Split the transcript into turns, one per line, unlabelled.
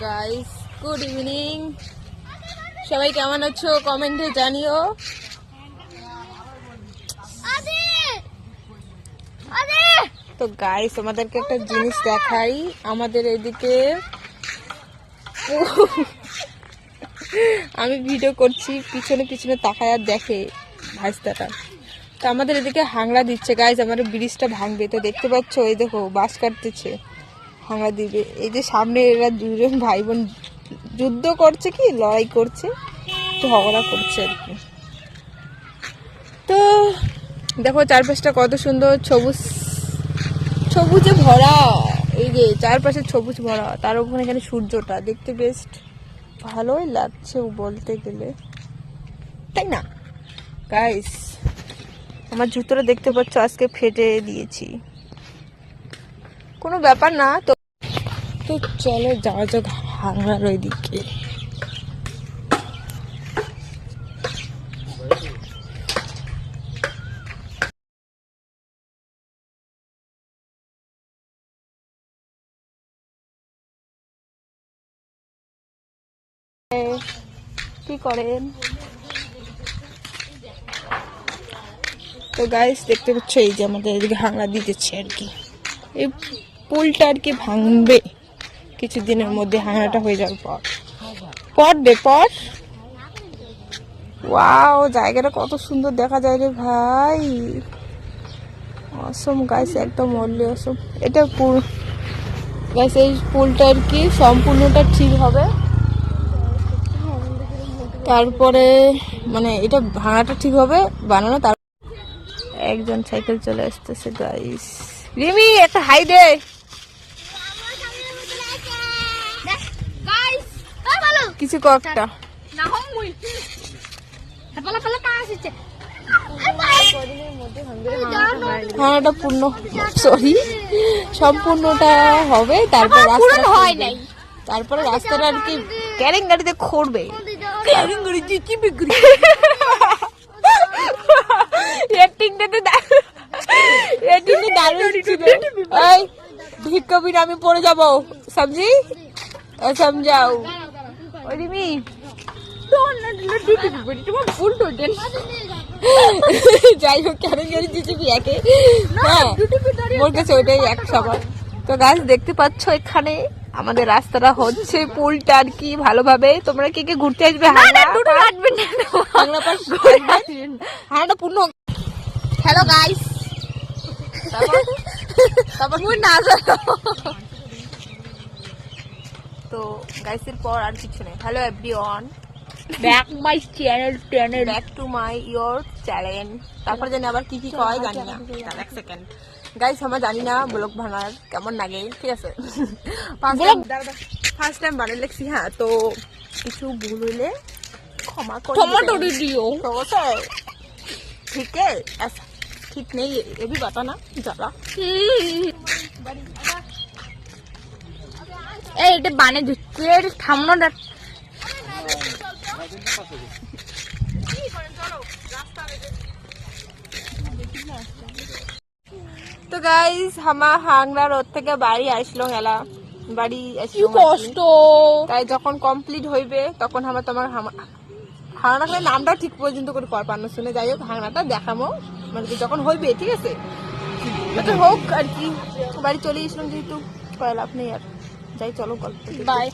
Guys good evening, সবাই কেমন আছো কমেন্টে জানিও। তো গাইস আমাদেরকে একটা জিনিস দেখাই, আমাদের এদিকে আমি ভিডিও করছি, পিছনে পিছনে তাকায় আর দেখে ভাইস্তাটা। তো আমাদের এদিকে হাংলা দিচ্ছে গাইস, আমার ব্রিজটা ভাঙবে। তো দেখতে পাচ্ছ এই দেখো বাঁশ কাটতেছে, হাংলা দিবে। এই যে সামনে এরা দুজন ভাই বোন যুদ্ধ করছে, কি লড়াই করছে, ঝগড়া করছে আর কি। তো দেখো চারপাশটা কত সুন্দর, সবুজ সবুজে ভরা। এই যে চারপাশে সবুজ ভরা, তার উপরে এখানে সূর্যটা দেখতে বেশ ভালোই লাগছে বলতে গেলে, তাই না গাইস? আমার জুতোটা দেখতে পাচ্ছ আজকে ফেটে দিয়েছি, কোনো ব্যাপার না। তো তো চলো যাওয়া যাক হাংলার ওইদিকে। কি করেন? তো গাইস দেখতে পাচ্ছ এই যে আমাদের এদিকে হাংলা দিতেছে আর কি। এই পুলটা আর কি ভাঙবে কিছুদিনের মধ্যে, হাংলাটা হয়ে যাওয়ার পর পর ওয়াও, জায়গাটা কত সুন্দর দেখা যায় রে ভাই, অসম গাইস, একদম অনলি অসম। এটা গাইস এই পুলটা আর কি সম্পূর্ণটা ঠিক হবে, তারপরে মানে এটা ভাঙাটা ঠিক হবে বানানো। তার একজন সাইকেল চলে আসতেছে গাইস। রিমি একটা হাই দে। কিছু কয়েকটা ভাঙাটা পূর্ণ, সরি সম্পূর্ণটা হবে, তারপর রাস্তা হয় নাই, তারপরে রাস্তাটা আর কি ক্যারিং গাড়িতে খুঁড়বে। ক্যারিং গাড়ি চিচি বিক্রি ভিক্ষা বিনা আমি পড়ে যাবো, সমঝি সমঝাও ওরিমি। যাই হোক ক্যারিং গাড়ি চিচি একে, হ্যাঁ মোর কাছে ওইটাই এক সবার। তো গাছ দেখতে পাচ্ছ এখানে আমাদের রাস্তাটা হচ্ছে, পুলটা আর কি ভালোভাবে। তোমরা কে কে ঘুরতে আসবে হাঁড়াটা পূর্ণ। হ্যালো গাইস, তারপর তো গাইসের পর আর কিছু নেই। Hello everyone, back my channel, back to my your channel. তারপর জানি আবার কি কি কয় জানি না, এক সেকেন্ড গাইস, আমরা জানি না ব্লগ বানার কেমন লাগে, ঠিক আছে? ফার্স্ট টাইম বানিয়ে লেখছি, হ্যাঁ। তো কিছু ভুল হইলে ক্ষমা করে দিও, ঠিক আছে? ঠিক নেই এবি বাতা না জ্বালা। এই এটা বানে দিচ্ছে থামনো। তো গাইস আমার হাংলা রোড থেকে বাড়ি আসলো, হেলা বাড়ি আসলো কষ্ট। তাই যখন কমপ্লিট হইবে তখন আমরা তোমার হাংলা নামটা ঠিক পর্যন্ত করে পারপানো শুনে, যাই হোক হাংলাটা দেখামো মানে যখন হইবে, ঠিক আছে? হোক আর কি, বাড়ি চলে আসলাম যেহেতু, কয় লাভ নেই আর, যাই চলো গল্প। বাই।